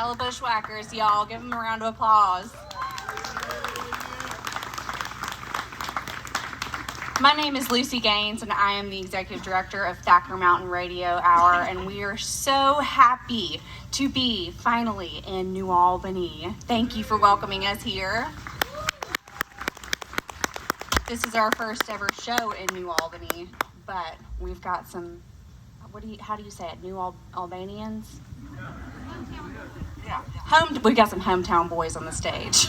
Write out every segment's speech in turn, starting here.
fellow bushwhackers, y'all. Give them a round of applause. My name is Lucy Gaines, and I am the Executive Director of Thacker Mountain Radio Hour, and we are so happy to be finally in New Albany. Thank you for welcoming us here. This is our first ever show in New Albany, but we've got some, how do you say it, Albanians? Yeah. We've got some hometown boys on the stage.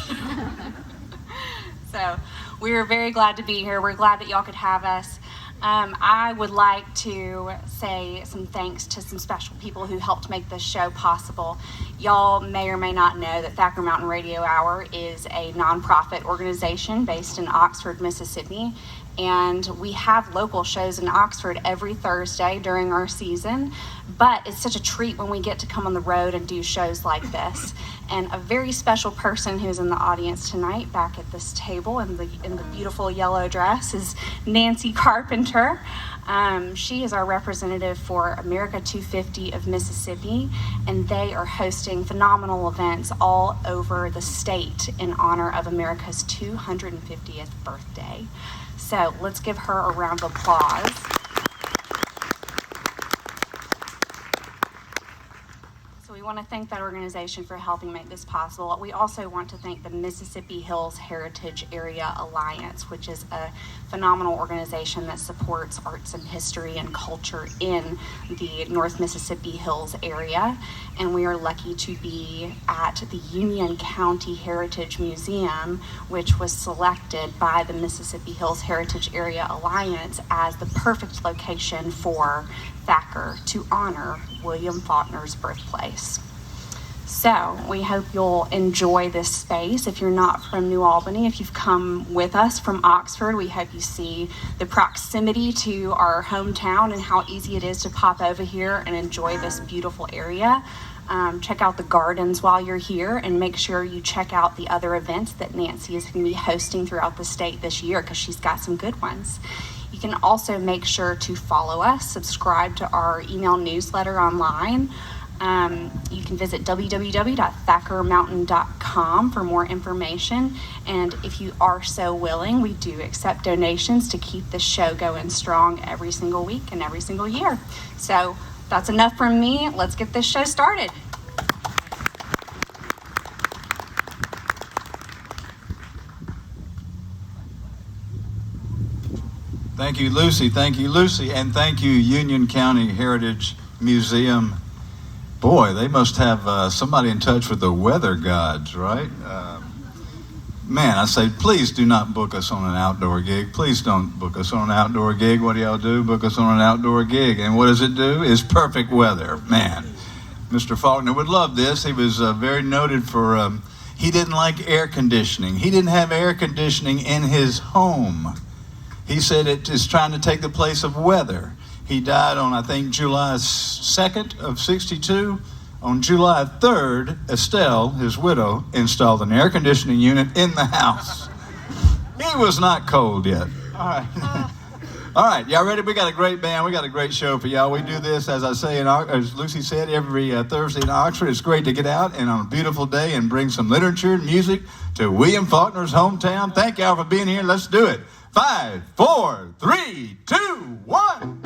So we're very glad to be here. We're glad that y'all could have us. I would like to say some thanks to some special people who helped make this show possible. Y'all may or may not know that Thacker Mountain Radio Hour is a nonprofit organization based in Oxford, Mississippi. And we have local shows in Oxford every Thursday during our season, but it's such a treat when we get to come on the road and do shows like this. And a very special person who's in the audience tonight, back at this table in the beautiful yellow dress, is Nancy Carpenter. She is our representative for America 250 of Mississippi, and they are hosting phenomenal events all over the state in honor of America's 250th birthday. So let's give her a round of applause. So we want to thank that organization for helping make this possible. We also want to thank the Mississippi Hills Heritage Area Alliance, which is a phenomenal organization that supports arts and history and culture in the North Mississippi Hills area. And we are lucky to be at the Union County Heritage Museum, which was selected by the Mississippi Hills Heritage Area Alliance as the perfect location for Thacker to honor William Faulkner's birthplace. So we hope you'll enjoy this space. If you're not from New Albany, if you've come with us from Oxford, we hope you see the proximity to our hometown and how easy it is to pop over here and enjoy this beautiful area. Check out the gardens while you're here, and make sure you check out the other events that Nancy is going to be hosting throughout the state this year, because she's got some good ones. You can also make sure to follow us, subscribe to our email newsletter online. You can visit www.thackermountain.com for more information. And if you are so willing, we do accept donations to keep the show going strong every single week and every single year. So that's enough from me. Let's get this show started. Thank you, Lucy. Thank you, Lucy. And thank you, Union County Heritage Museum. Boy, they must have somebody in touch with the weather gods, right? Man, I say, please do not book us on an outdoor gig. Please don't book us on an outdoor gig. What do y'all do? Book us on an outdoor gig. And what does it do? It's perfect weather. Man, Mr. Faulkner would love this. He was very noted for, he didn't like air conditioning. He didn't have air conditioning in his home. He said it is trying to take the place of weather. He died on, I think, July 2nd of 62. On July 3rd, Estelle, his widow, installed an air conditioning unit in the house. He was not cold yet. All right. All right, y'all ready? We got a great band. We got a great show for y'all. We do this, as I say, as Lucy said, every Thursday in Oxford. It's great to get out and on a beautiful day and bring some literature and music to William Faulkner's hometown. Thank y'all for being here. Let's do it. 5, 4, 3, 2, 1.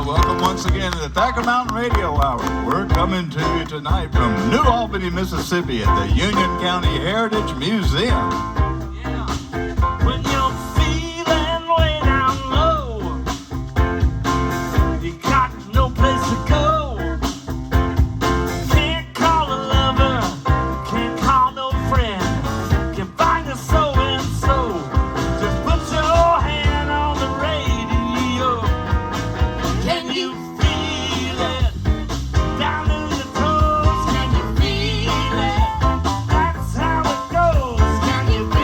Welcome once again to the Thacker Mountain Radio Hour. We're coming to you tonight from New Albany, Mississippi at the Union County Heritage Museum. Yeah. When you're feeling way down low, you got no place to go. Can't call a lover, can't call no friend, can find a so-and-so. Just put your hand on the radio. Can you feel it down in your toes? Can you feel it? That's how it goes. Can you feel it?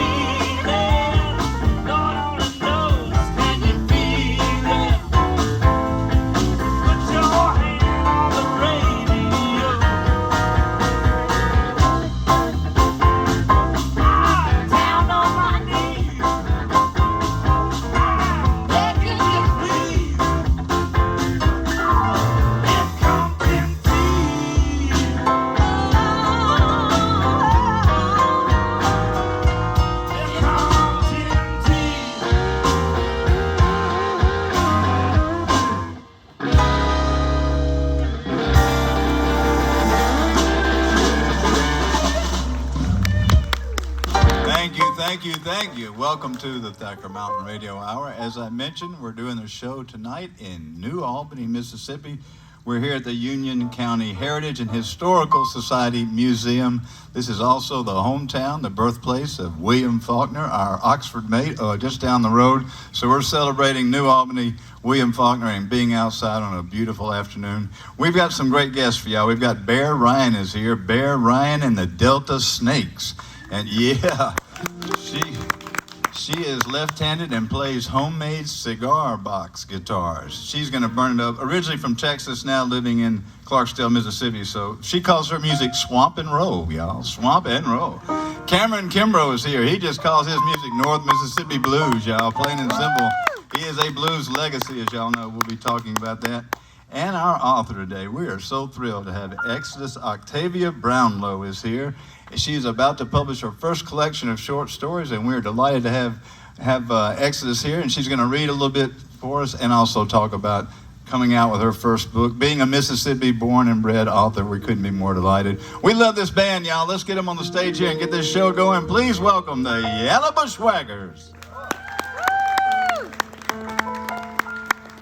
Thank you. Welcome to the Thacker Mountain Radio Hour. As I mentioned, we're doing a show tonight in New Albany, Mississippi. We're here at the Union County Heritage and Historical Society Museum. This is also the hometown, the birthplace of William Faulkner, our Oxford mate, just down the road. So we're celebrating New Albany, William Faulkner, and being outside on a beautiful afternoon. We've got some great guests for y'all. We've got Bear Ryan is here. Bear Ryan and the Delta Snakes. And yeah, she is left-handed and plays homemade cigar box guitars. She's going to burn it up. Originally from Texas, now living in Clarksdale, Mississippi. So she calls her music swamp and roll, y'all. Swamp and roll. Cameron Kimbrough is here. He just calls his music North Mississippi Blues, y'all. Plain and simple. He is a blues legacy, as y'all know. We'll be talking about that. And our author today, we are so thrilled to have Exodus Octavia Brownlow is here. She is about to publish her first collection of short stories, and we're delighted to have Exodus here. And she's going to read a little bit for us and also talk about coming out with her first book. Being a Mississippi born and bred author, we couldn't be more delighted. We love this band, y'all. Let's get them on the stage here and get this show going. Please welcome the Yellow Bushwhackers.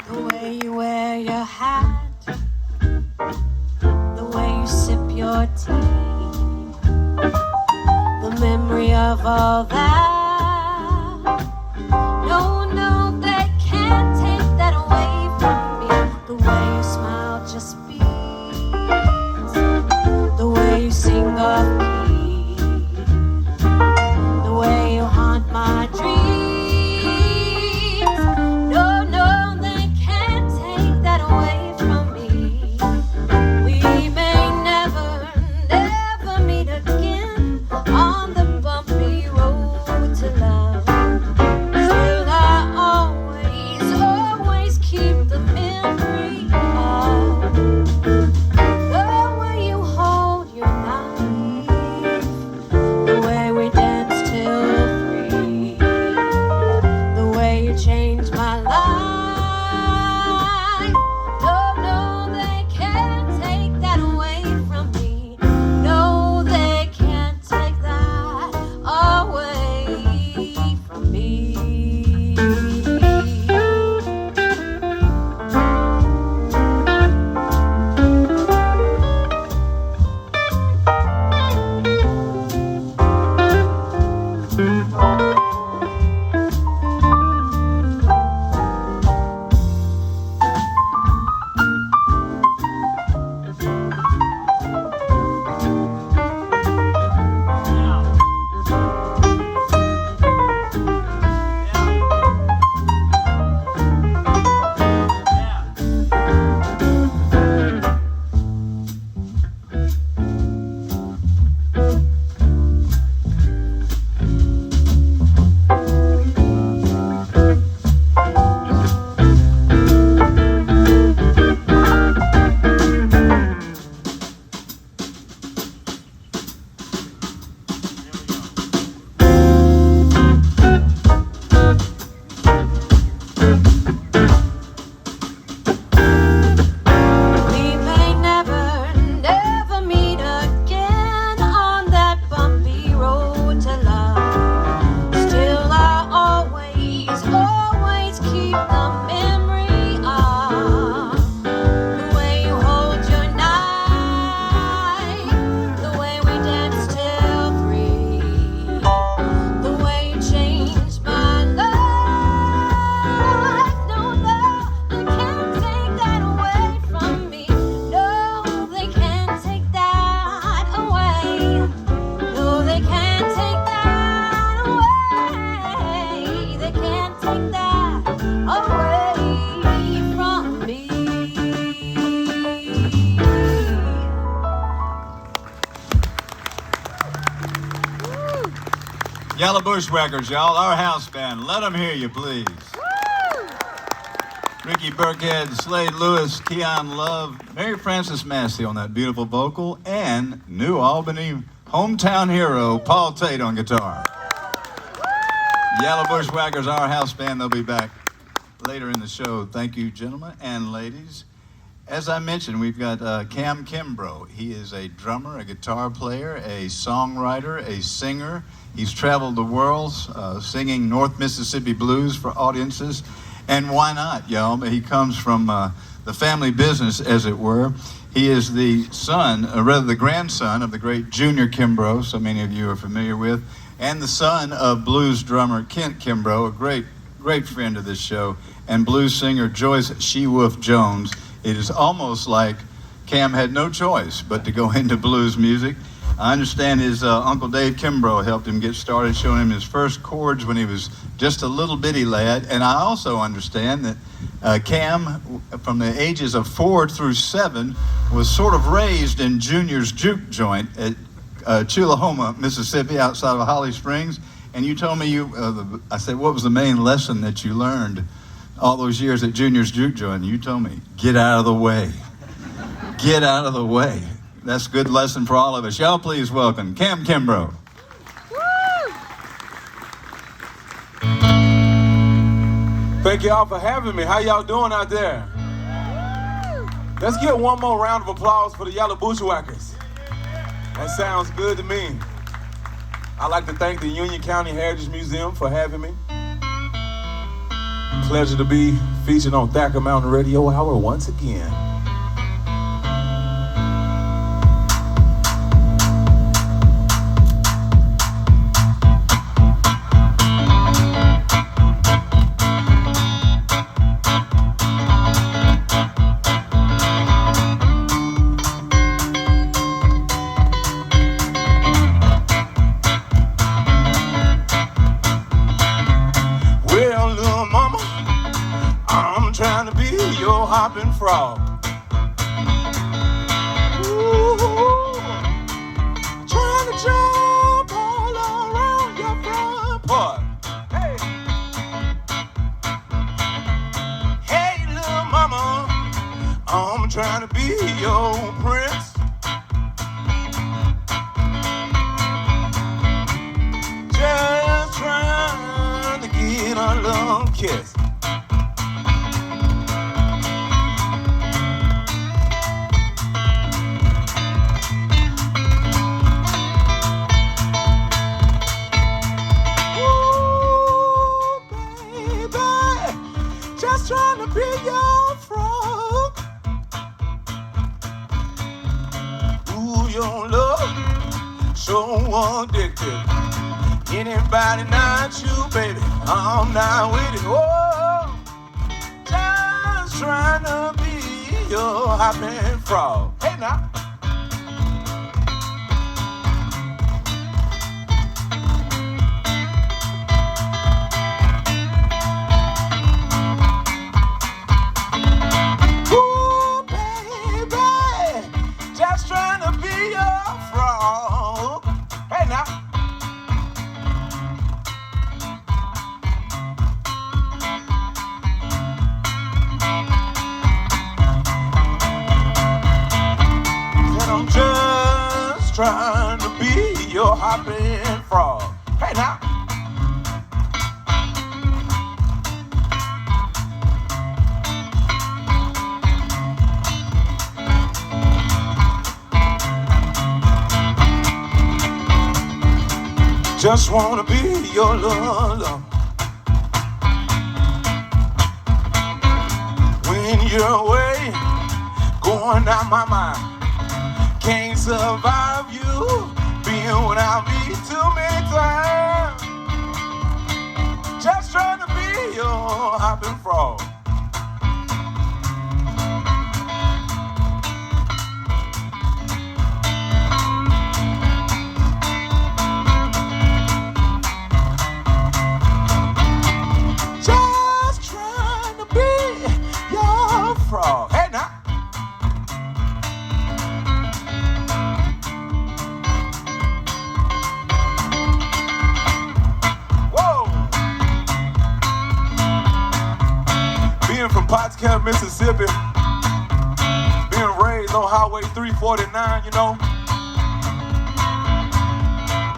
The way you wear your hat, the way you sip your tea, the memory of all that. No, no, they can't take that away from me. The way you smile just beats, the way you sing off key, the way you haunt my dreams. No, no, they can't take that away from me. We may never, never meet again on the bumpy road to love. Still I always, always keep the memory of the way you hold your knife, the way we dance till 3, the way you changed my life. No, no, they can't take that away from me. No, they can't take that away from me. We may never, never meet again on that bumpy road to love. Still I always, always keep the memory of the way you hold your knife, the way we dance till 3, the way you changed my life. No, no, they can't take that away from me. No, they can't take that away. No, they can't take that away. They can't take that away from me. Yellow Bushwhackers, y'all. Our house band. Let them hear you, please. Ricky Burkhead, Slade Lewis, Keon Love, Mary Frances Massey on that beautiful vocal, and New Albany hometown hero Paul Tate on guitar. Yellow Bushwhackers, our house band. They'll be back later in the show. Thank you, gentlemen and ladies. As I mentioned, we've got Cam Kimbrough. He is a drummer, a guitar player, a songwriter, a singer. He's traveled the world singing North Mississippi blues for audiences. And why not, y'all? He comes from the family business, as it were. He is the son, or rather the grandson of the great Junior Kimbrough, so many of you are familiar with, and the son of blues drummer Kent Kimbrough, a great friend of this show, and blues singer Joyce She-Wolf Jones. It is almost like Cam had no choice but to go into blues music. I understand his Uncle Dave Kimbrough helped him get started, showing him his first chords when he was just a little bitty lad. And I also understand that Cam, from the ages of 4 through 7, was sort of raised in Junior's juke joint at Chulahoma, Mississippi, outside of Holly Springs. And you told me I said, what was the main lesson that you learned all those years at Junior's juke joint? And you told me, get out of the way. Get out of the way. That's a good lesson for all of us. Y'all please welcome Cam Kimbrough. Thank y'all for having me. How y'all doing out there? Let's get one more round of applause for the Yellow Bushwhackers. That sounds good to me. I'd like to thank the Union County Heritage Museum for having me. Pleasure to be featured on Thacker Mountain Radio Hour once again. Trying to be your hopping frog. Ooh, trying to jump all around your front porch. Hey, hey, little mama, I'm trying to be your prince. Just trying to get a little kiss. Trying to be your frog. Ooh, your love so addictive. Anybody not you, baby, I'm not with it. Oh, just trying to be your hopping frog. Hey now. Trying to be your hopping frog. Hey now. Just wanna be your love. When you're away, going out my mind. Can't survive you being without me too many times. Just trying to be your hopping frog. Just trying to be your frog. Hey now. From Potts County, Mississippi, being raised on Highway 349, you know,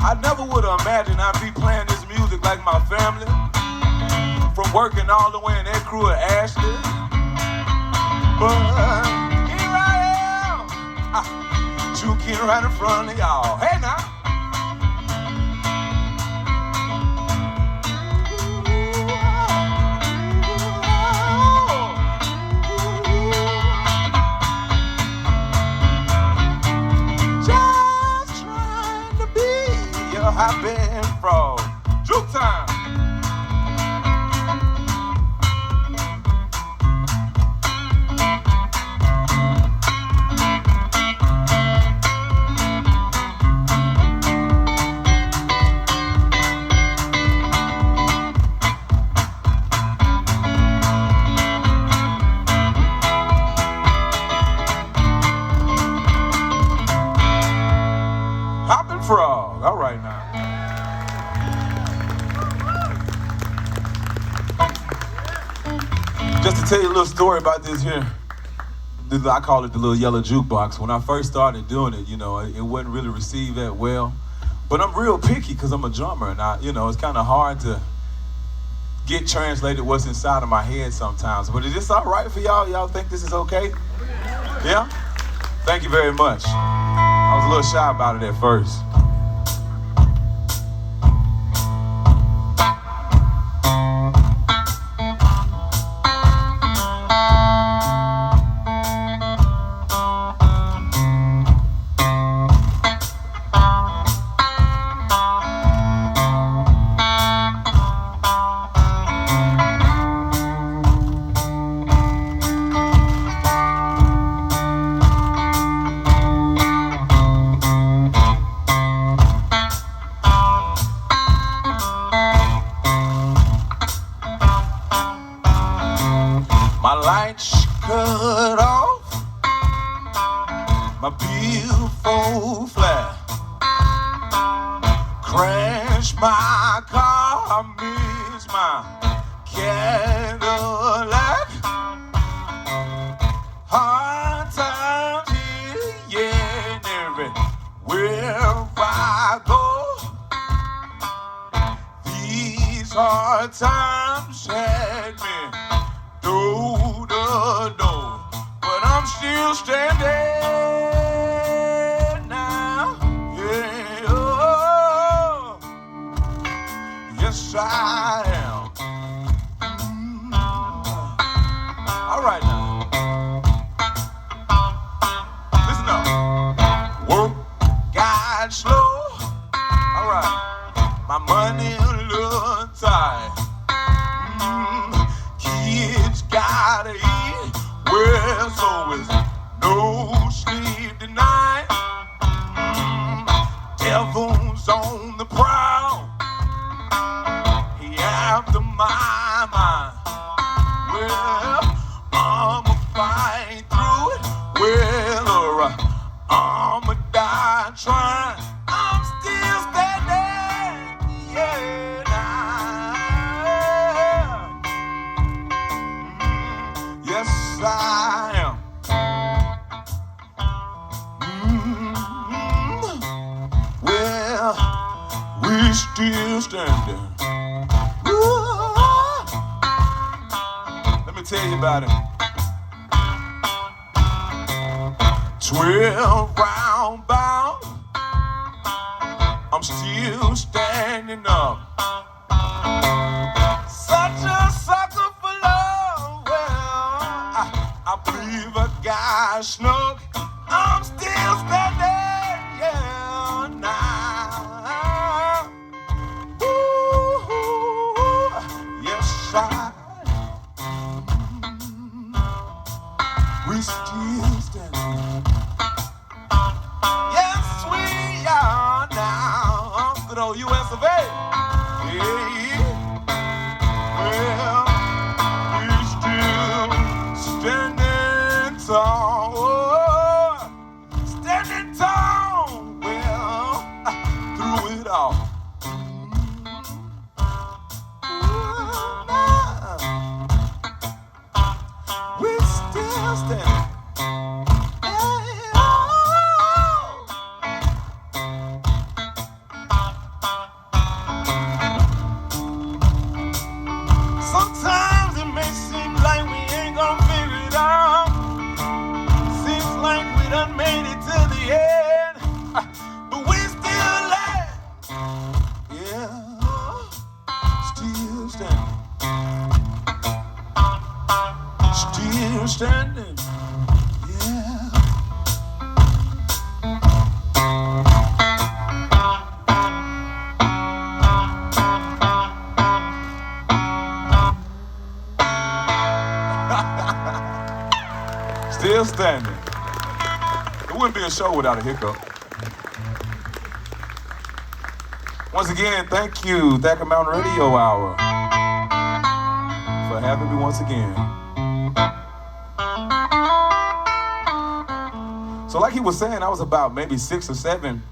I never would have imagined I'd be playing this music like my family, from working all the way in that crew of Ashley, but juking right in front of y'all. Hey now. Just trying to be a happy frog. Juke time. Hopping frog. All right now. Just to tell you a little story about this here. I call it the little yellow jukebox. When I first started doing it, you know, it wasn't really received that well. But I'm real picky because I'm a drummer, and it's kind of hard to get translated what's inside of my head sometimes. But is this all right for y'all? Y'all think this is okay? Yeah? Thank you very much. I was a little shy about it at first. My lights cut off, my beautiful flat. Crash my car, I miss my Cadillac. Hard times here, yeah, and everywhere I go. These hard times had me door to door, but I'm still standing now. Yeah, oh, yes I am. All right now, listen up. Work got slow. All right, my money a little tight. Kids gotta eat, well, so is no sleep tonight. Devil's on the prowl, he after my mind. Well, I'ma fight through it, well, or I'ma die trying. I'm still standing, yeah, now. Yes, I am. Well, we still standing. Ooh. Let me tell you about it. 12 round bound, I'm still standing up. Such a sucker for love. Well, I believe a guy snuck. I'm still standing, yeah, now. Ooh, yes, we still standing. Yes, we are now. Good old US of A. Yeah. Well, we still standing tall. Oh, standing tall. Well, through it all. We still standing. still standing. Yeah. Still standing. It wouldn't be a show without a hiccup. Once again, thank you, Thacker Mountain Radio Hour, for having me once again. So like he was saying, I was about maybe 6 or 7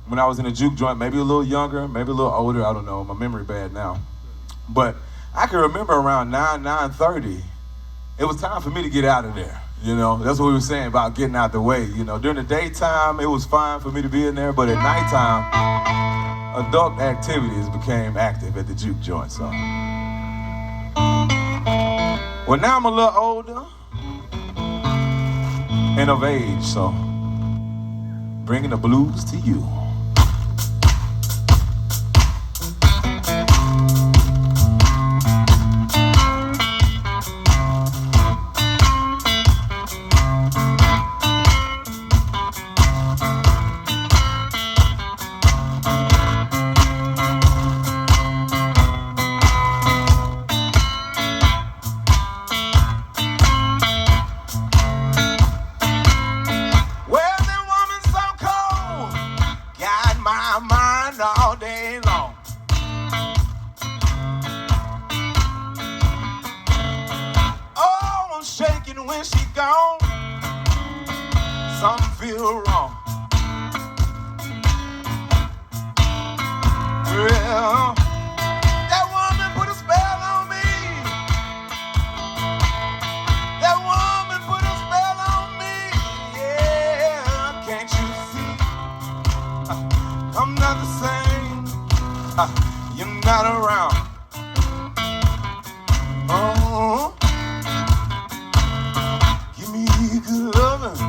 when I was in a juke joint, maybe a little younger, maybe a little older, I don't know, my memory bad now. But I can remember around 9:30, it was time for me to get out of there. You know, that's what we were saying about getting out the way. You know, during the daytime, it was fine for me to be in there, but at nighttime, adult activities became active at the juke joint, so. Well, now I'm a little older and of age, so bringing the blues to you. All day long. Oh, I'm shaking when she gone. Something feel wrong. Well, that woman put a spell on me. That woman put a spell on me. Yeah, can't you see? I'm not the same. You're not around. Oh, give me good loving.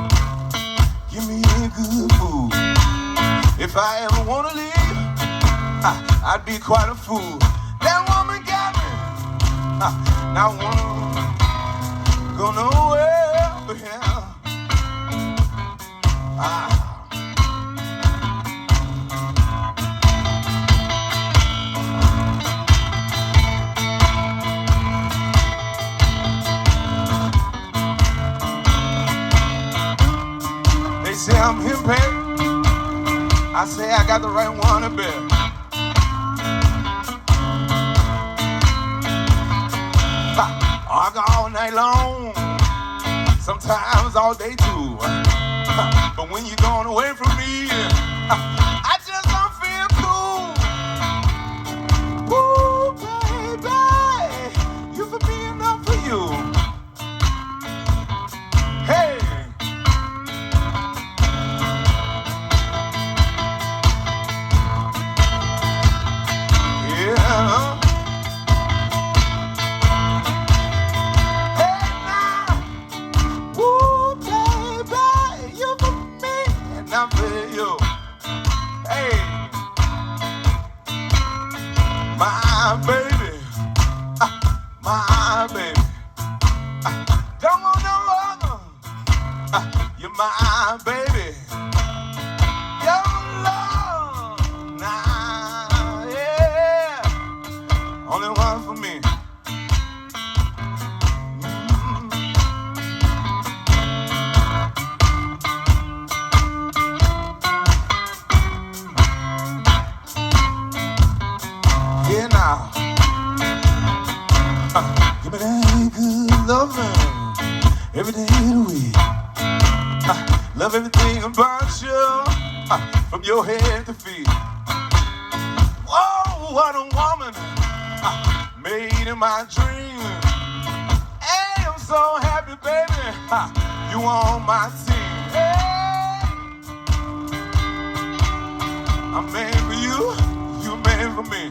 Give me good food. If I ever wanna leave, I'd be quite a fool. That woman got me. Now I wanna go nowhere but here. Say I'm himping. I say I got the right one to bet. Argue all night long, sometimes all day too. But when you're going away from me, I just don't feel cool. Ooh, baby, you for me enough for you. Hey. My baby, don't want no other. You're my baby, your love, nah, yeah, only one for me. Yeah, now. Give me that good loving every day of the week. Love everything about you, from your head to feet. Whoa, what a woman, made in my dream. Hey, I'm so happy, baby, you on my team. Hey, I'm made for you, you made for me.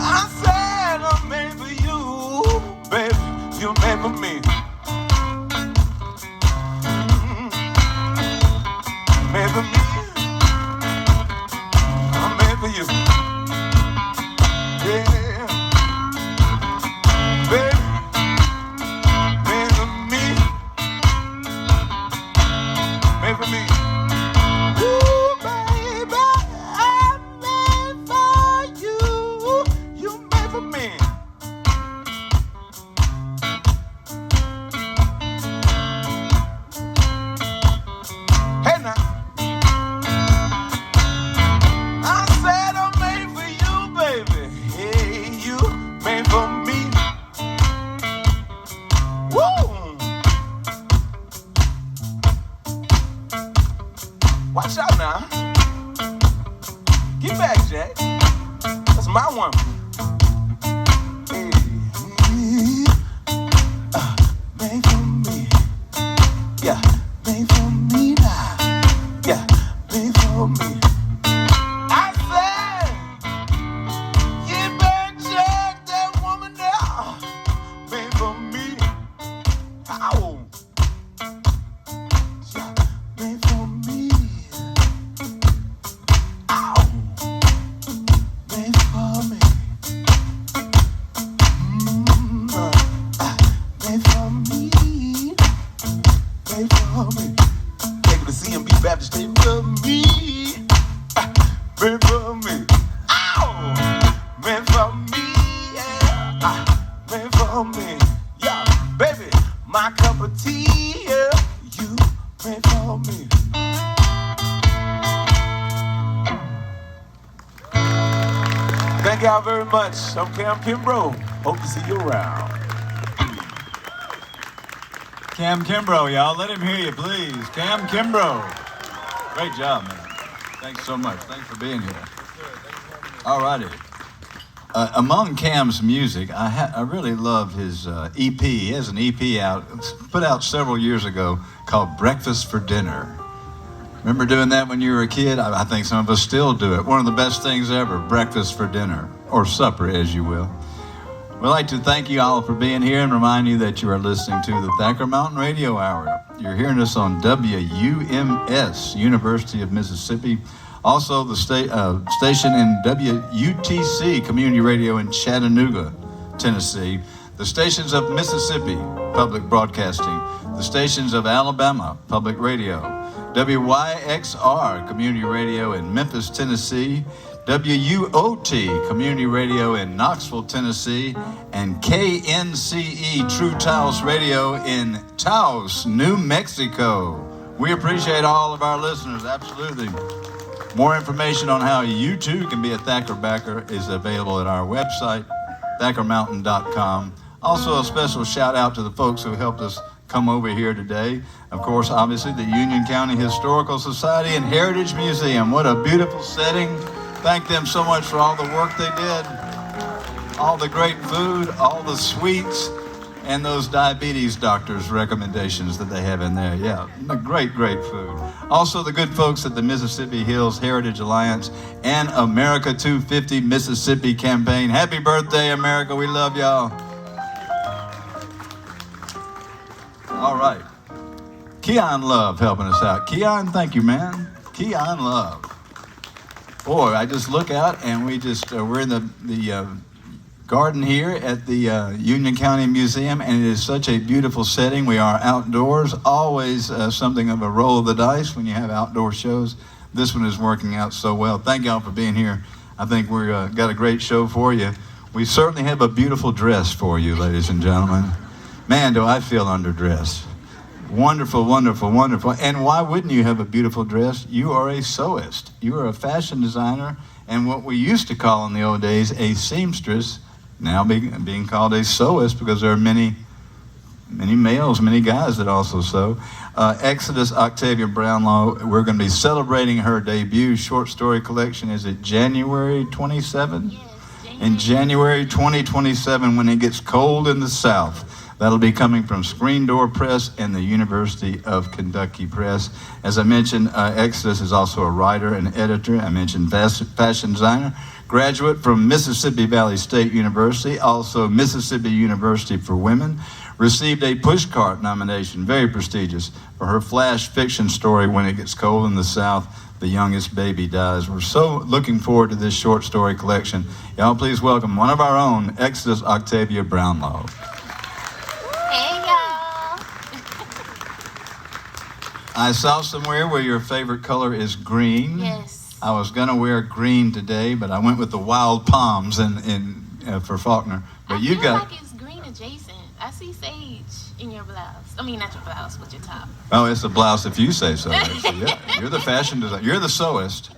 I said I'm made for you, baby, you made for me. Watch out now. Get back, Jack. That's my one. Hey. Made for me. Yeah, made for me now. Yeah, made for me. I said, you better check that woman now. Made for me. Ow. Yeah, made for me. Ow. Made for me. Made for me. Made for me. Take it to CMB Baptist, made for me. Made for me. Ow! Made for me. Yeah. Made for me. Yeah, baby, my cup of tea. Yeah, you made for me. Thank y'all very much. I'm Cam Kimbrough. Hope to see you around. Cam Kimbrough, y'all. Let him hear you, please. Cam Kimbrough. Great job, man. Thanks so much. Thanks for being here. All righty. Among Cam's music, I really love his EP. He has an EP out, put out several years ago, called Breakfast for Dinner. Remember doing that when you were a kid? I think some of us still do it. One of the best things ever, breakfast for dinner, or supper, as you will. We'd like to thank you all for being here and remind you that you are listening to the Thacker Mountain Radio Hour. You're hearing us on WUMS, University of Mississippi. Also, the station in WUTC, Community Radio in Chattanooga, Tennessee. The stations of Mississippi, Public Broadcasting. The stations of Alabama, Public Radio. WYXR, Community Radio in Memphis, Tennessee. WUOT, Community Radio in Knoxville, Tennessee, and KNCE, True Taos Radio in Taos, New Mexico. We appreciate all of our listeners, absolutely. More information on how you too can be a Thacker backer is available at our website, thackermountain.com. Also, a special shout out to the folks who helped us come over here today. Of course, obviously, the Union County Historical Society and Heritage Museum. What a beautiful setting. Thank them so much for all the work they did, all the great food, all the sweets, and those diabetes doctors' recommendations that they have in there. Yeah, great, great food. Also, the good folks at the Mississippi Hills Heritage Alliance and America 250 Mississippi campaign. Happy birthday, America. We love y'all. All right. Keon Love helping us out. Keon, thank you, man. Keon Love. Boy, I just look out and we're in the garden here at the Union County Museum, and it is such a beautiful setting. We are outdoors, always something of a roll of the dice when you have outdoor shows. This one is working out so well. Thank y'all for being here. I think we've got a great show for you. We certainly have a beautiful dress for you, ladies and gentlemen. Man, do I feel underdressed. Wonderful, wonderful, wonderful. And why wouldn't you have a beautiful dress? You are a sewist. You are a fashion designer, and what we used to call in the old days a seamstress, now being called a sewist, because there are many males, many guys that also sew. Exodus Octavia Brownlow, we're going to be celebrating her debut short story collection. Is it January 27? Yes, in January 2027, when it gets cold in the South. That'll be coming from Screen Door Press and the University of Kentucky Press. As I mentioned, Exodus is also a writer and editor. I mentioned fashion designer, graduate from Mississippi Valley State University, also Mississippi University for Women. Received a Pushcart nomination, very prestigious, for her flash fiction story, When It Gets Cold in the South, The Youngest Baby Dies. We're so looking forward to this short story collection. Y'all please welcome one of our own, Exodus Octavia Brownlow. Hey, y'all. I saw somewhere where your favorite color is green. Yes. I was going to wear green today, but I went with the wild palms for Faulkner. But I feel like it's green adjacent. I see sage in your blouse. I mean, not your blouse, but your top. Oh, it's a blouse if you say so. Yeah, you're the fashion designer. You're the sewist.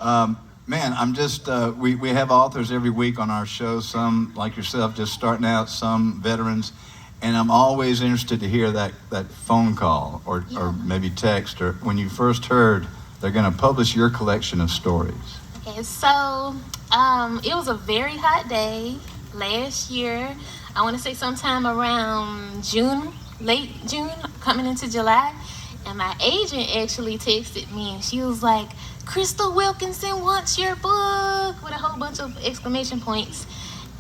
Man, I'm just, we have authors every week on our show, some like yourself just starting out, some veterans. And I'm always interested to hear that phone call or maybe text or when you first heard they're going to publish your collection of stories. Okay, so it was a very hot day last year. I want to say sometime around June, late June, coming into July. And my agent actually texted me and she was like, Crystal Wilkinson wants your book, with a whole bunch of exclamation points.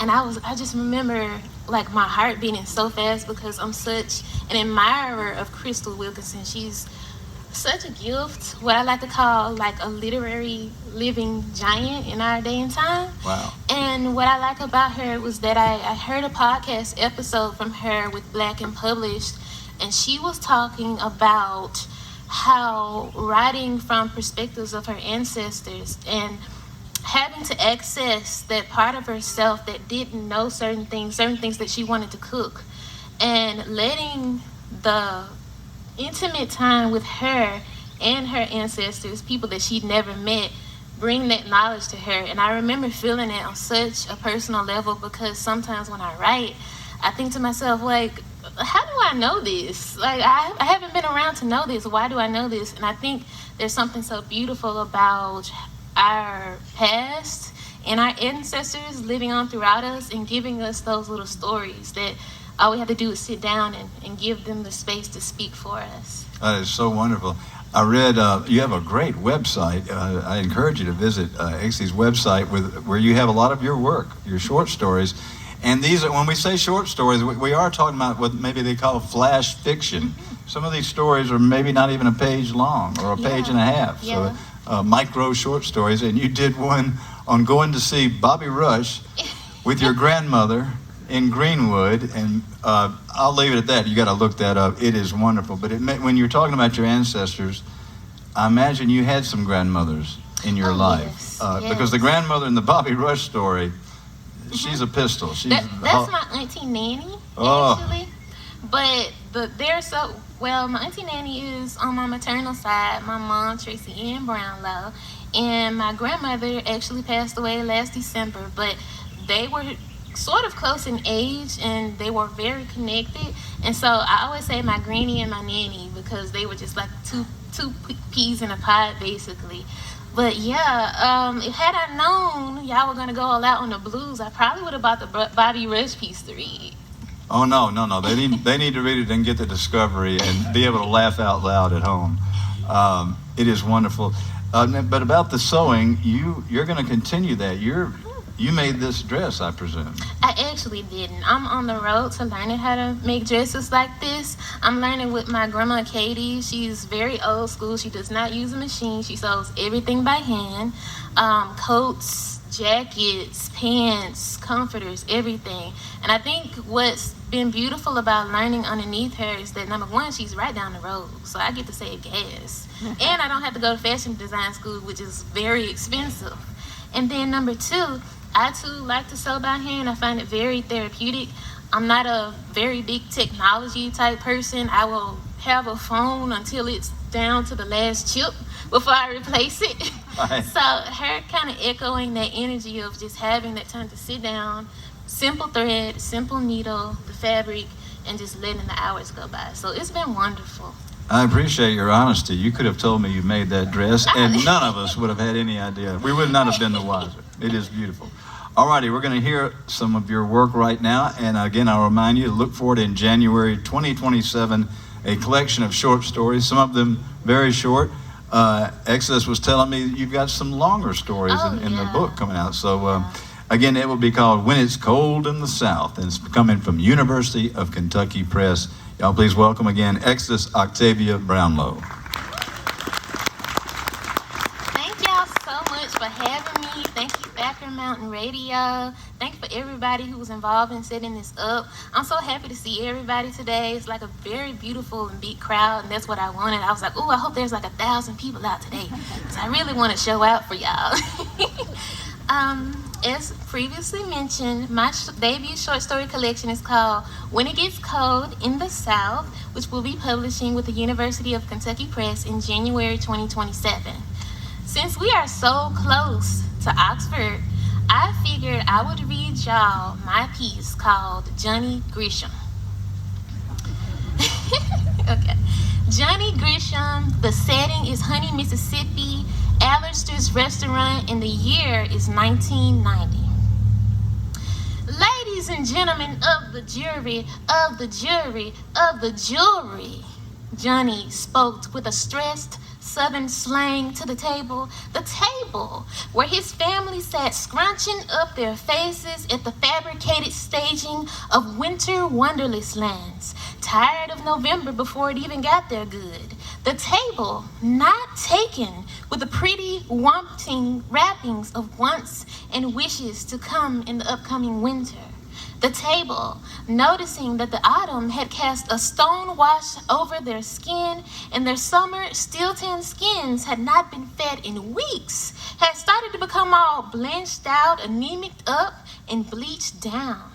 And I just remember like my heart beating so fast because I'm such an admirer of Crystal Wilkinson. She's such a gift, what I like to call like a literary living giant in our day and time. Wow. And what I like about her was that I heard a podcast episode from her with Black and Published, and she was talking about how writing from perspectives of her ancestors and having to access that part of herself that didn't know certain things that she wanted to cook, and letting the intimate time with her and her ancestors, people that she'd never met, bring that knowledge to her. And I remember feeling it on such a personal level because sometimes when I write, I think to myself, like, how do I know this? Like, I haven't been around to know this. Why do I know this? And I think there's something so beautiful about our past and our ancestors living on throughout us and giving us those little stories that all we have to do is sit down and give them the space to speak for us. That is so wonderful. I read you have a great website. I encourage you to visit Exie's website where you have a lot of your work, your short stories. And these are, when we say short stories, we are talking about what maybe they call flash fiction. Some of these stories are maybe not even a page long or a page and a half. Yeah. So micro short stories. And you did one on going to see Bobby Rush with your grandmother in Greenwood, and I'll leave it at that. You got to look that up. It is wonderful. But when you're talking about your ancestors, I imagine you had some grandmothers in your life. Yes. Because the grandmother in the Bobby Rush story, she's a pistol. That's my Auntie Nanny, actually. But my Auntie Nanny is on my maternal side, my mom, Tracy Ann Brownlow, and my grandmother actually passed away last December, but they were sort of close in age and they were very connected. And so I always say my granny and my nanny because they were just like two peas in a pod, basically. But yeah, had I known y'all were going to go all out on the blues, I probably would have bought the Bobby Rush piece to read. Oh, no. They need to read it and get the discovery and be able to laugh out loud at home. It is wonderful. But about the sewing, you're going to continue that. You made this dress, I presume. I actually didn't. I'm on the road to learning how to make dresses like this. I'm learning with my grandma Katie. She's very old school. She does not use a machine. She sews everything by hand. Coats, jackets, pants, comforters, everything. And I think what's been beautiful about learning underneath her is that, number one, she's right down the road. So I get to save gas. And I don't have to go to fashion design school, which is very expensive. And then number two, I too like to sew by hand. I find it very therapeutic. I'm not a very big technology type person. I will have a phone until it's down to the last chip before I replace it. Right. So her kind of echoing that energy of just having that time to sit down, simple thread, simple needle, the fabric, and just letting the hours go by. So it's been wonderful. I appreciate your honesty. You could have told me you made that dress, and none of us would have had any idea. We would not have been the wiser. It is beautiful. All righty, we're going to hear some of your work right now. And again, I'll remind you to look for it in January 2027, a collection of short stories, some of them very short. Exodus was telling me you've got some longer stories in the book coming out. So again, it will be called When It's Cold in the South, and it's coming from University of Kentucky Press. Y'all please welcome again Exodus Octavia Brownlow. Thank y'all so much for having me. Thank you, Thacker Mountain Radio. Thank you for everybody who was involved in setting this up. I'm so happy to see everybody today. It's like a very beautiful and big crowd, and that's what I wanted. I was like, I hope there's like 1,000 people out today, because I really want to show out for y'all. As previously mentioned, my debut short story collection is called When It Gets Cold in the South, which will be publishing with the University of Kentucky Press in January 2027. Since we are so close to Oxford, I figured I would read y'all my piece called Johnny Grisham. Okay. Johnny Grisham, the setting is Honey, Mississippi, Alistair's restaurant, and the year is 1990. Ladies and gentlemen of the jury, Johnny spoke with a stressed Southern slang to the table where his family sat scrunching up their faces at the fabricated staging of winter wonderless lands, tired of November before it even got there good. The table not taken with the pretty wanting wrappings of wants and wishes to come in the upcoming winter. The table, noticing that the autumn had cast a stone wash over their skin and their summer still-tan skins had not been fed in weeks, had started to become all blanched out, anemic up, and bleached down.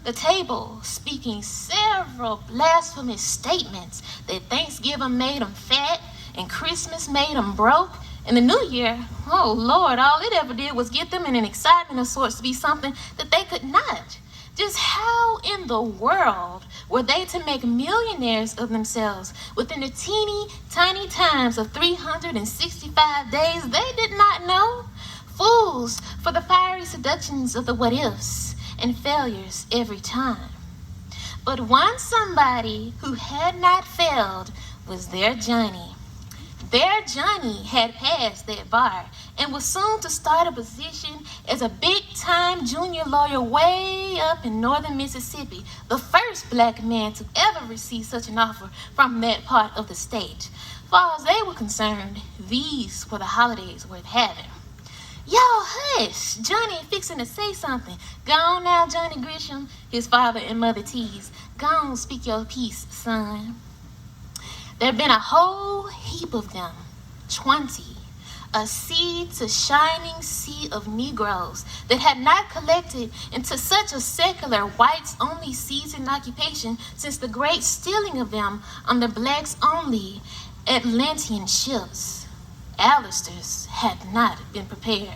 The table, speaking several blasphemous statements that Thanksgiving made them fat and Christmas made them broke, and the New Year, oh Lord, all it ever did was get them in an excitement of sorts to be something that they could not. Just how in the world were they to make millionaires of themselves within the teeny tiny times of 365 days? They did not know. Fools for the fiery seductions of the what-ifs and failures every time. But one somebody who had not failed was their Johnny. Their Johnny had passed that bar and was soon to start a position as a big-time junior lawyer way up in northern Mississippi, the first black man to ever receive such an offer from that part of the state. Far as they were concerned, these were the holidays worth having. Yo, hush, Johnny fixing to say something. Go on now, Johnny Grisham, his father and mother teased. Go on, speak your piece, son. There'd been a whole heap of them, 20, a sea to shining sea of Negroes that had not collected into such a secular whites-only season occupation since the great stealing of them on the blacks-only Atlantean ships. Alistair's had not been prepared.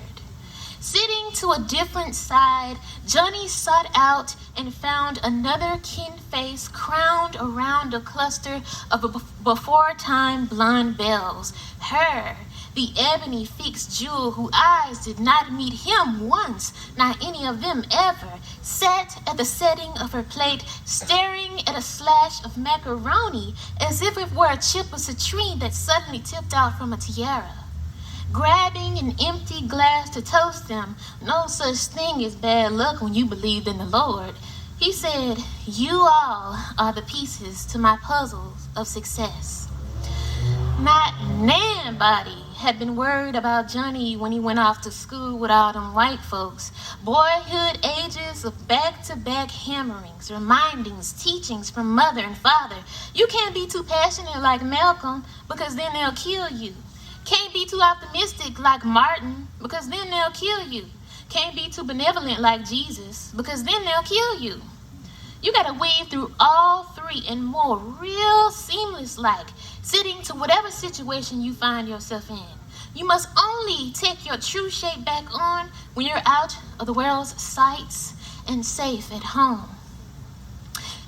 Sitting to a different side, Johnny sought out and found another kin face crowned around a cluster of before-time blonde belles. Her, the ebony fixed jewel whose eyes did not meet him once, not any of them ever, sat at the setting of her plate, staring at a slash of macaroni as if it were a chip of citrine that suddenly tipped out from a tiara. Grabbing an empty glass to toast them, no such thing as bad luck when you believed in the Lord, he said, "You all are the pieces to my puzzles of success." Not nobody had been worried about Johnny when he went off to school with all them white folks. Boyhood ages of back-to-back hammerings, remindings, teachings from mother and father. You can't be too passionate like Malcolm because then they'll kill you. Can't be too optimistic like Martin because then they'll kill you. Can't be too benevolent like Jesus because then they'll kill you. You gotta weave through all three and more real seamless like, sitting to whatever situation you find yourself in. You must only take your true shape back on when you're out of the world's sights and safe at home.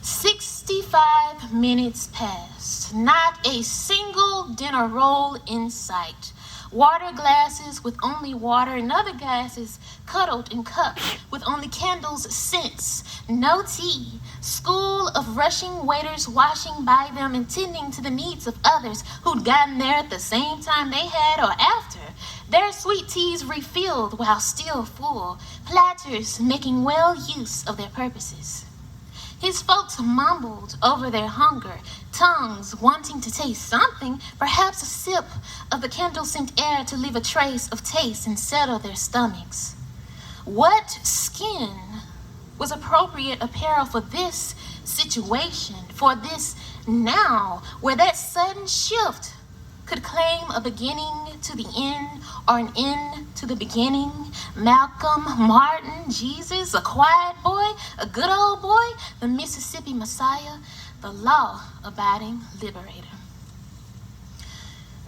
65 minutes passed, not a single dinner roll in sight. Water glasses with only water and other glasses cuddled in cups with only candles' scents. No tea. School of rushing waiters washing by them and tending to the needs of others who'd gotten there at the same time they had or after. Their sweet teas refilled while still full. Platters making well use of their purposes. His folks mumbled over their hunger, tongues wanting to taste something, perhaps a sip of the candle-scent air to leave a trace of taste and settle their stomachs. What skin was appropriate apparel for this situation, for this now, where that sudden shift could claim a beginning to the end or an end to the beginning? Malcolm, Martin, Jesus, a quiet boy, a good old boy, the Mississippi Messiah, the law-abiding liberator.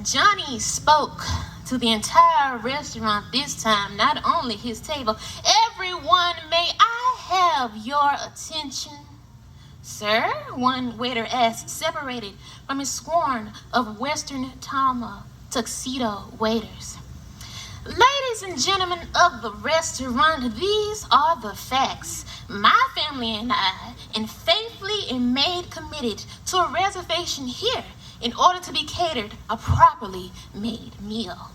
Johnny spoke to the entire restaurant this time, not only his table. "Everyone, may I have your attention? Sir, one waiter asked, separated from his scorn of Western Talma tuxedo waiters. Ladies and gentlemen of the restaurant, these are the facts. My family and I, and faithfully and made committed to a reservation here in order to be catered a properly made meal.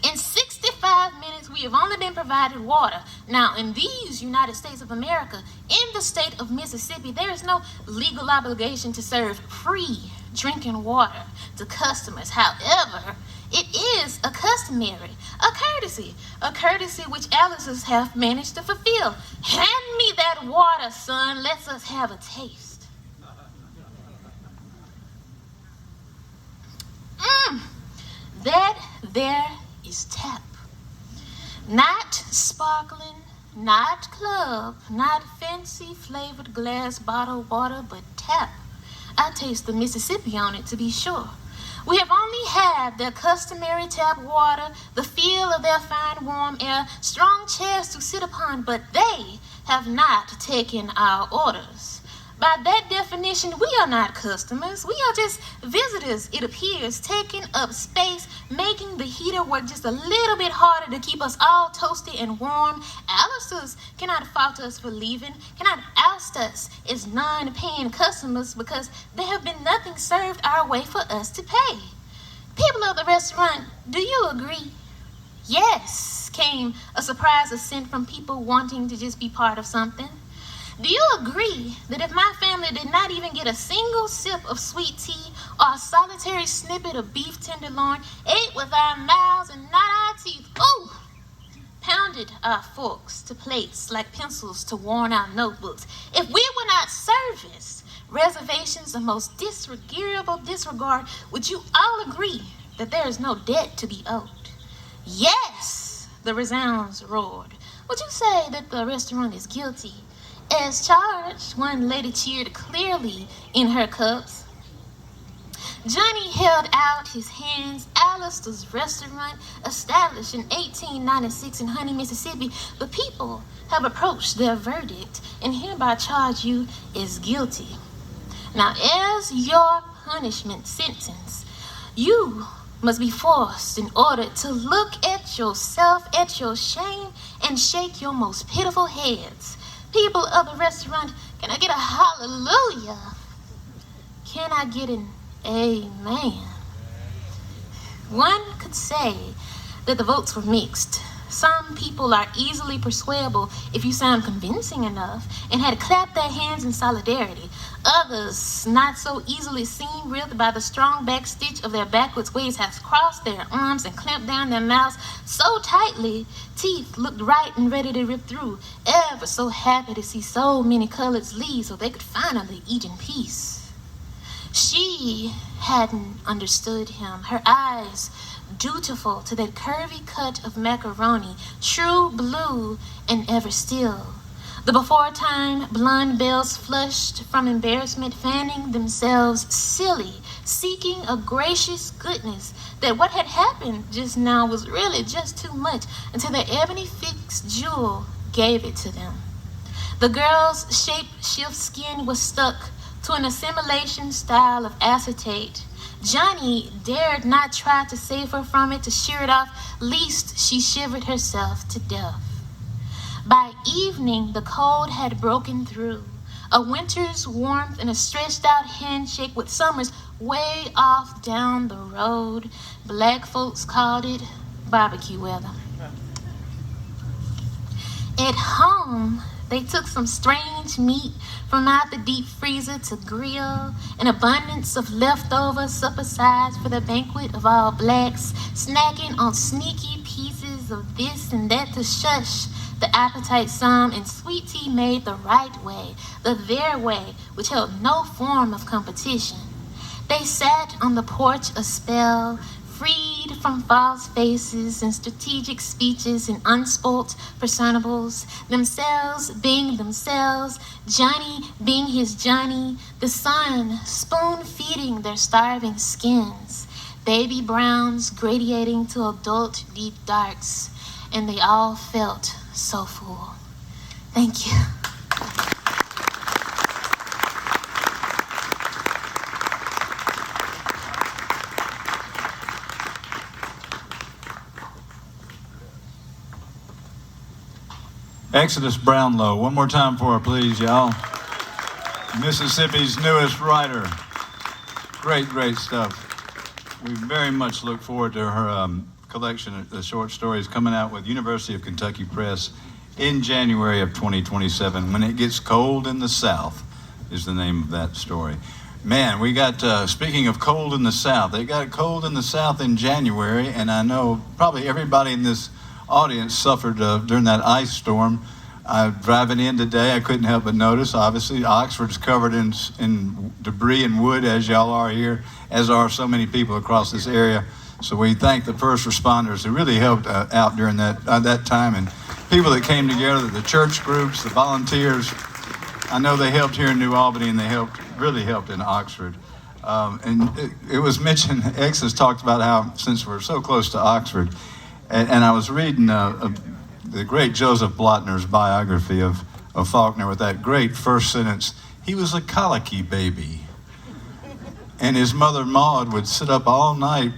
In 65 minutes, we have only been provided water. Now, in these United States of America, in the state of Mississippi, there is no legal obligation to serve free drinking water to customers. However, it is a courtesy which Alice's have managed to fulfill. Hand me that water, son. Let us have a taste. That there is tap. Not sparkling, not club, not fancy flavored glass bottle water, but tap. I taste the Mississippi on it to be sure. We have only had their customary tap water, the feel of their fine warm air, strong chairs to sit upon, but they have not taken our orders. By that definition, we are not customers. We are just visitors, it appears, taking up space, making the heater work just a little bit harder to keep us all toasty and warm. Alice's cannot fault us for leaving, cannot oust us as non-paying customers because there have been nothing served our way for us to pay. People of the restaurant, do you agree? Yes, came a surprise assent from people wanting to just be part of something. Do you agree that if my family did not even get a single sip of sweet tea or a solitary snippet of beef tenderloin, ate with our mouths and not our teeth, pounded our forks to plates like pencils to worn out notebooks, if we were not serviced reservations of most disregardable disregard, would you all agree that there is no debt to be owed? Yes, the resounds roared. Would you say that the restaurant is guilty? As charged, one lady cheered clearly in her cups. Johnny held out his hands. Alice's restaurant, established in 1896 in Honey, Mississippi, the people have approached their verdict and hereby charge you as guilty. Now, as your punishment sentence, you must be forced in order to look at yourself, at your shame, and shake your most pitiful heads. People of the restaurant, can I get a hallelujah? Can I get an amen? One could say that the votes were mixed. Some people are easily persuadable if you sound convincing enough and had clapped their hands in solidarity. Others, not so easily seen, writhed by the strong back stitch of their backwards ways, have crossed their arms and clamped down their mouths so tightly, teeth looked right and ready to rip through, ever so happy to see so many colors leave so they could finally eat in peace. She hadn't understood him. Her eyes, dutiful to that curvy cut of macaroni, true blue and ever still. The before-time blonde bells flushed from embarrassment, fanning themselves silly, seeking a gracious goodness that what had happened just now was really just too much until the ebony fixed jewel gave it to them. The girl's shape-shift skin was stuck to an assimilation style of acetate. Johnny dared not try to save her from it, to shear it off, lest she shivered herself to death. By evening, the cold had broken through. A winter's warmth and a stretched-out handshake with summer's way off down the road. Black folks called it barbecue weather. At home, they took some strange meat from out the deep freezer to grill, an abundance of leftover supper sides for the banquet of all blacks, snacking on sneaky pieces of this and that to shush the appetite some, and sweet tea made the right way, the their way, which held no form of competition. They sat on the porch a spell, freed from false faces and strategic speeches and unspoilt personables, themselves being themselves, Johnny being his Johnny, the sun spoon-feeding their starving skins, baby browns gradiating to adult deep darks, and they all felt so full. Thank you. Exodus Brownlow. One more time for her, please, y'all. Mississippi's newest writer. Great, great stuff. We very much look forward to her collection of short stories coming out with University of Kentucky Press in January of 2027. When It Gets Cold in the South is the name of that story. Man, we got, speaking of cold in the South, they got cold in the South in January, and I know probably everybody in this audience suffered during that ice storm. Driving in today, I couldn't help but notice, obviously, Oxford's covered in debris and wood, as y'all are here, as are so many people across this area. So we thank the first responders who really helped out during that time, and people that came together, the church groups, the volunteers. I know they helped here in New Albany, and they really helped in Oxford. And it was mentioned, X has talked about how, since we're so close to Oxford, and I was reading the great Joseph Blotner's biography of Faulkner with that great first sentence, he was a colicky baby. And his mother, Maud, would sit up all night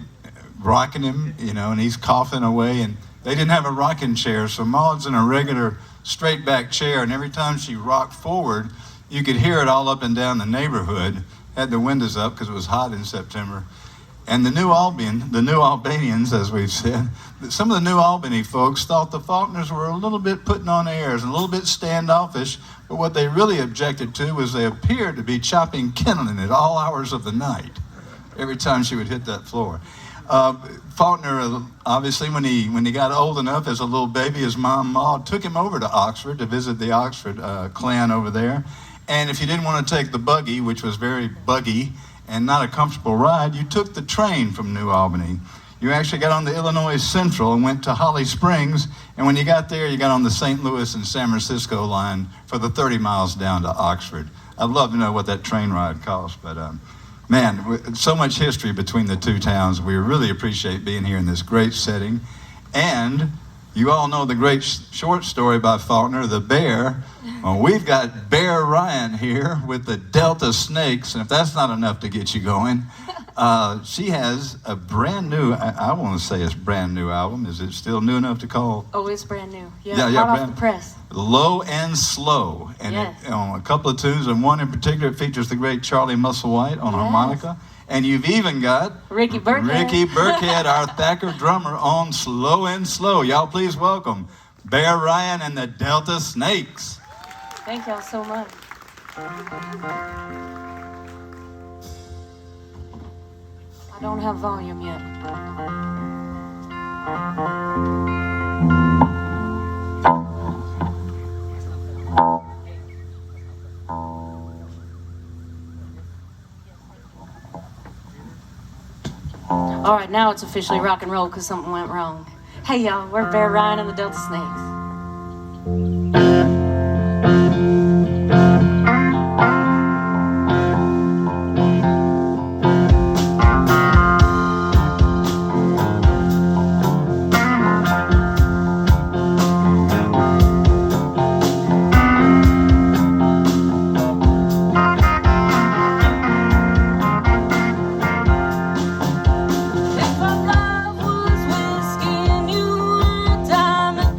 rocking him, and he's coughing away, and they didn't have a rocking chair, so Maud's in a regular straight back chair, and every time she rocked forward, you could hear it all up and down the neighborhood. Had the windows up because it was hot in September. And the New Albanians, as we've said, some of the New Albany folks thought the Faulkners were a little bit putting on airs and a little bit standoffish, but what they really objected to was they appeared to be chopping kindling at all hours of the night, every time she would hit that floor. Faulkner, obviously, when he got old enough as a little baby, his mom, Maud, took him over to Oxford to visit the Oxford clan over there. And if you didn't want to take the buggy, which was very buggy and not a comfortable ride, you took the train from New Albany. You actually got on the Illinois Central and went to Holly Springs, and when you got there, you got on the St. Louis and San Francisco line for the 30 miles down to Oxford. I'd love to know what that train ride cost, but man, so much history between the two towns. We really appreciate being here in this great setting. And you all know the great short story by Faulkner, The Bear. Well, we've got Bear Ryan here with the Delta Snakes, and if that's not enough to get you going, she has a brand new, I want to say it's brand new album. Is it still new enough to call? Oh, it's brand new. Yeah, hot off the press. Low and Slow. And yes. On a couple of tunes, and one in particular features the great Charlie Musselwhite on harmonica. And you've even got Ricky Burkhead, our Thacker drummer, on Slow and Slow. Y'all please welcome Bear Ryan and the Delta Snakes. Thank y'all so much. I don't have volume yet. All right, now it's officially rock and roll because something went wrong. Hey, y'all, we're Bear Ryan and the Delta Snakes. If our love was whiskey and you were a diamond,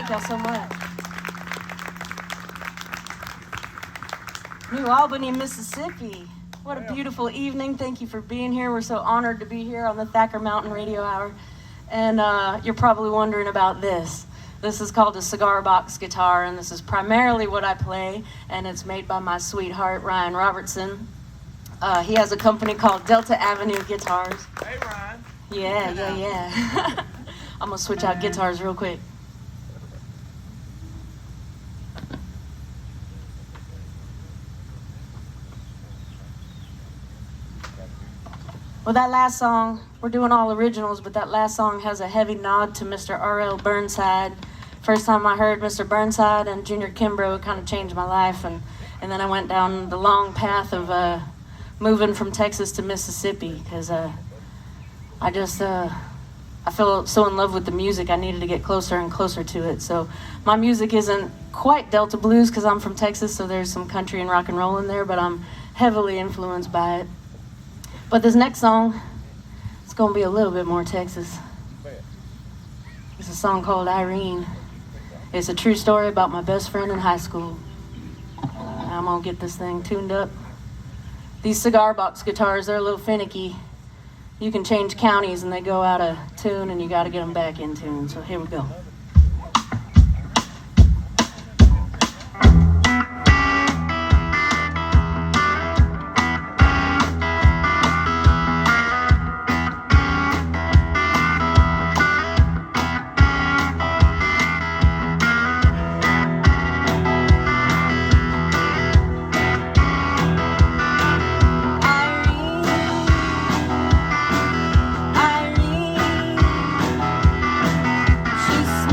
Thank y'all so much. New Albany, Mississippi. What a beautiful evening. Thank you for being here. We're so honored to be here on the Thacker Mountain Radio Hour. And you're probably wondering about this. This is called a cigar box guitar, and this is primarily what I play, and it's made by my sweetheart, Ryan Robertson. He has a company called Delta Avenue Guitars. Hey, Ryan. Yeah. I'm gonna switch out guitars real quick. Well, that last song, we're doing all originals, but that last song has a heavy nod to Mr. R.L. Burnside. First time I heard Mr. Burnside and Junior Kimbrough, it kind of changed my life, and then I went down the long path of moving from Texas to Mississippi, because I feel so in love with the music, I needed to get closer and closer to it. So my music isn't quite Delta blues, because I'm from Texas, so there's some country and rock and roll in there, but I'm heavily influenced by it. But this next song, it's going to be a little bit more Texas. It's a song called Irene. It's a true story about my best friend in high school. I'm going to get this thing tuned up. These cigar box guitars, they're a little finicky. You can change counties and they go out of tune, and you got to get them back in tune. So here we go. She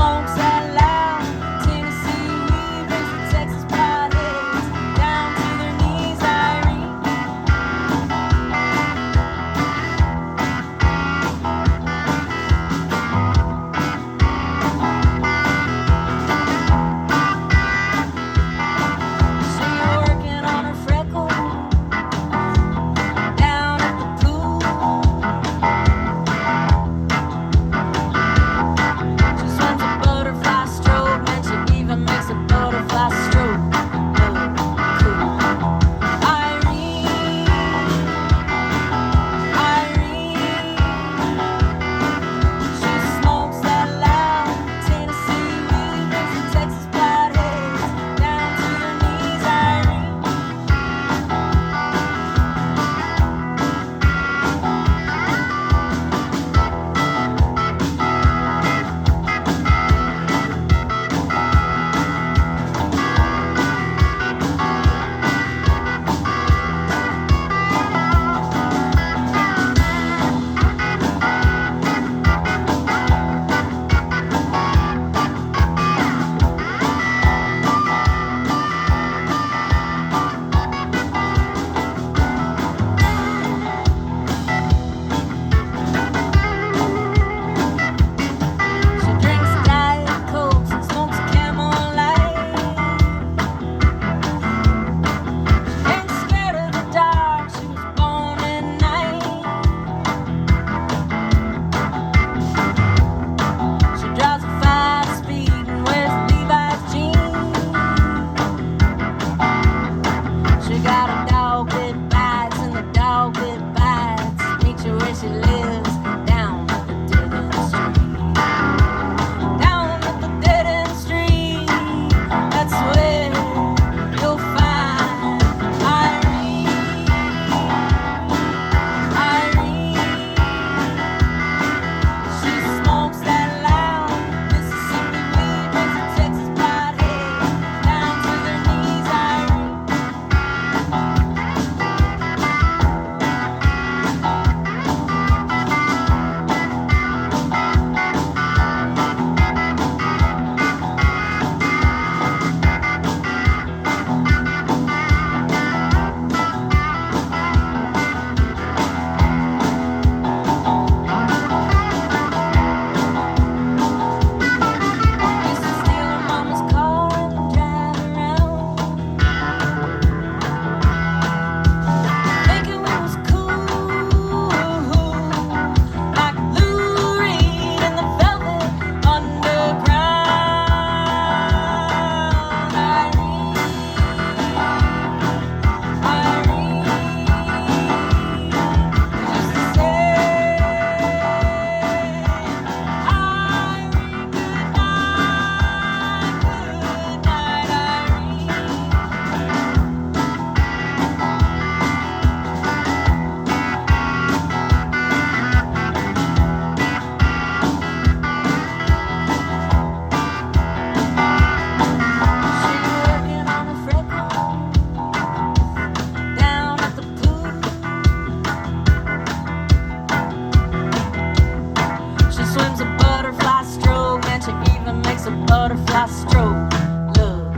butterfly stroke. Love,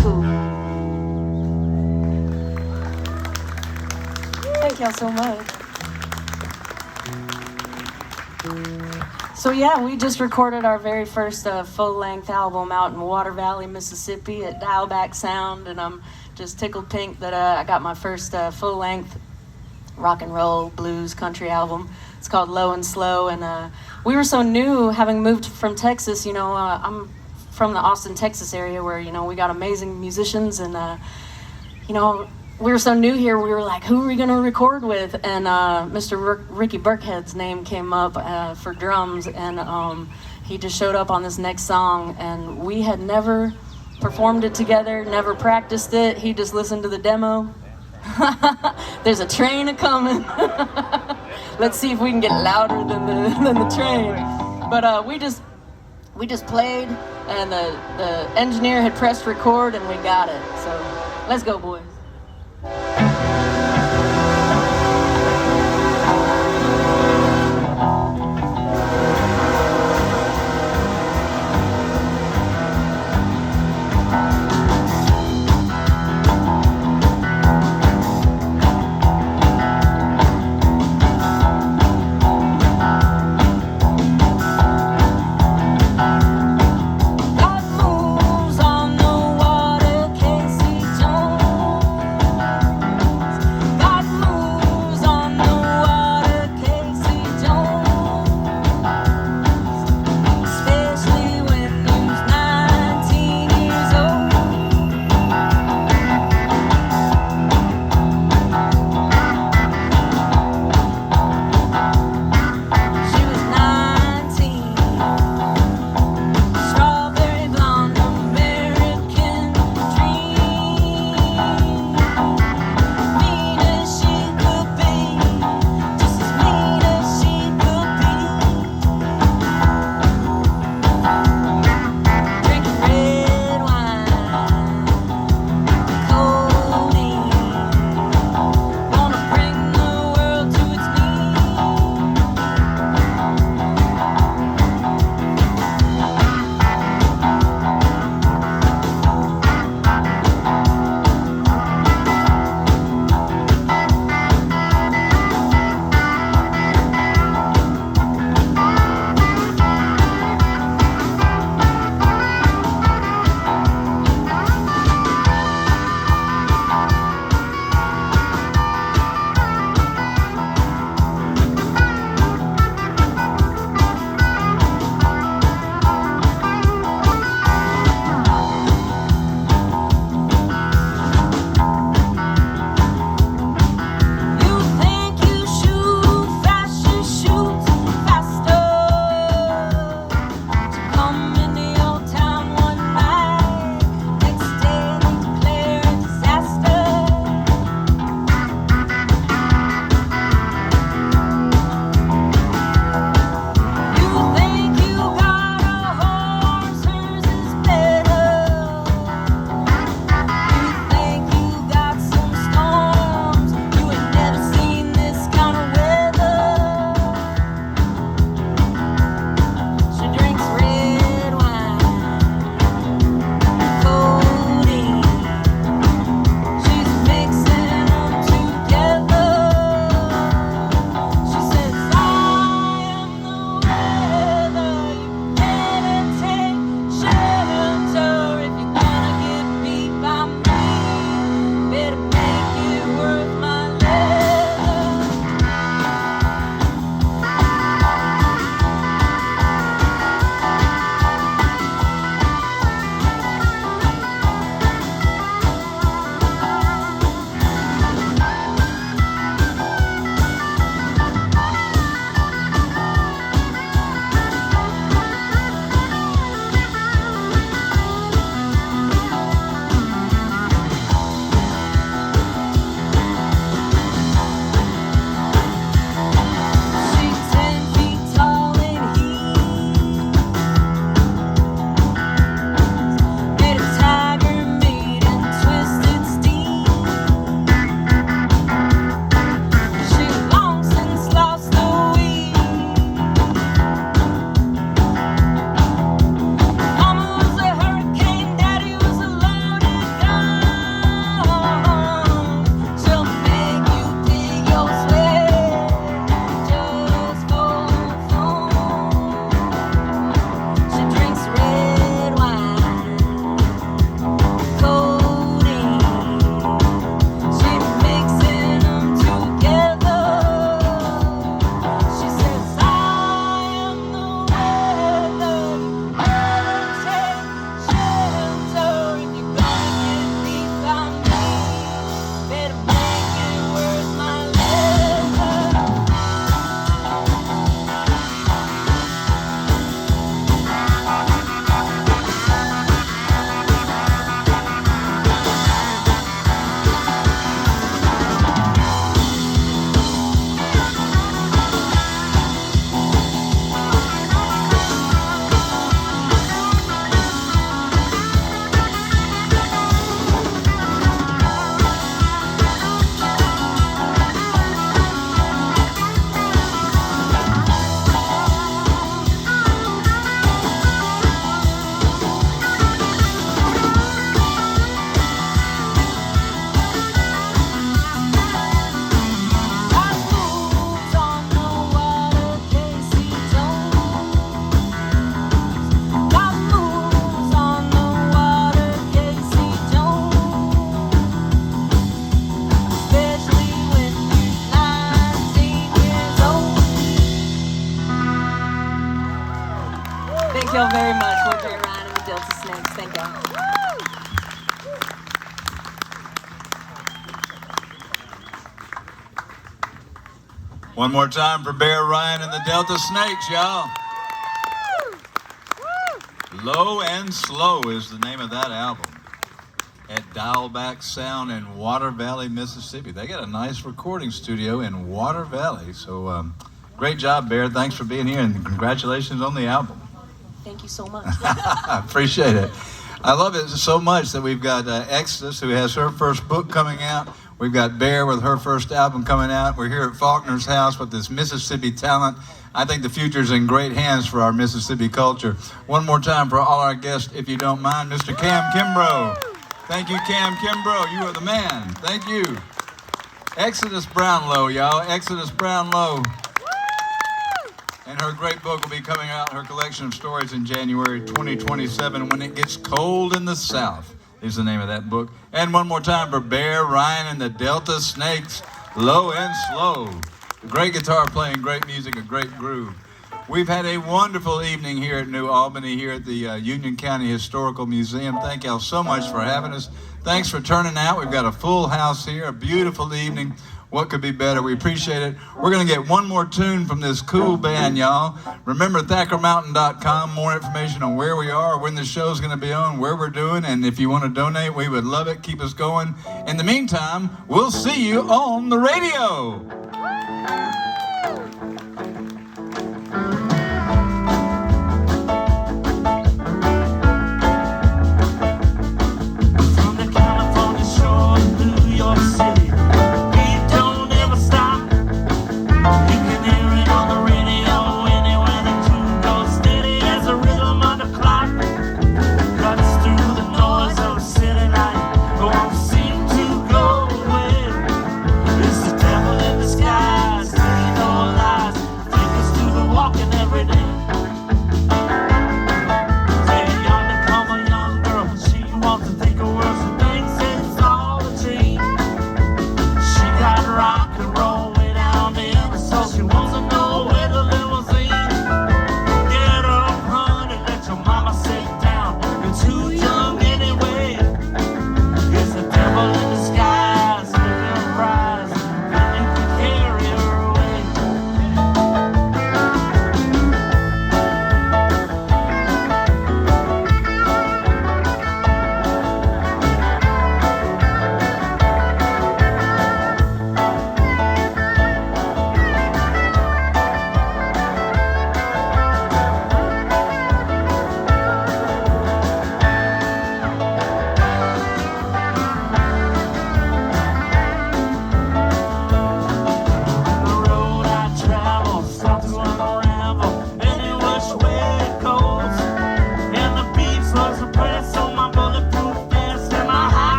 cool. Thank y'all so much. So yeah, we just recorded our very first full-length album out in Water Valley, Mississippi at Dialback Sound, and I'm just tickled pink that I got my first full-length rock and roll, blues, country album. It's called Low and Slow, and we were so new, having moved from Texas. You know, I'm from the Austin, Texas area where, you know, we got amazing musicians, and you know, we were so new here, we were like, who are we going to record with? And Mr. Ricky Burkhead's name came up for drums, and he just showed up on this next song, and we had never performed it together, never practiced it. He just listened to the demo. There's a train a-coming. Let's see if we can get louder than the train. But we just played, and the engineer had pressed record, and we got it. So let's go, boys. God moves on the water, Casey Jones. Thank y'all. One more time for Bear Ryan and the Delta Snakes, y'all. Low and Slow is the name of that album. At Dialback Sound in Water Valley, Mississippi. They got a nice recording studio in Water Valley. So great job, Bear. Thanks for being here, and congratulations on the album. Thank you so much. I appreciate it. I love it so much that we've got Exodus, who has her first book coming out. We've got Bear with her first album coming out. We're here at Faulkner's house with this Mississippi talent. I think the future's in great hands for our Mississippi culture. One more time for all our guests, if you don't mind, Mr. Cam Kimbrough. Thank you, Cam Kimbrough. You are the man. Thank you. Exodus Brownlow, y'all. Exodus Brownlow. And her great book will be coming out, her collection of stories, in January 2027, When It Gets Cold in the South is the name of that book. And one more time for Bear Ryan and the Delta Snakes, Low and Slow. Great guitar playing, great music, a great groove. We've had a wonderful evening here at New Albany, here at the Union County Historical Museum. Thank y'all so much for having us. Thanks for turning out. We've got a full house here, a beautiful evening. What could be better? We appreciate it. We're going to get one more tune from this cool band, y'all. Remember ThackerMountain.com, more information on where we are, when the show's going to be on, where we're doing, and if you want to donate, we would love it. Keep us going. In the meantime, we'll see you on the radio.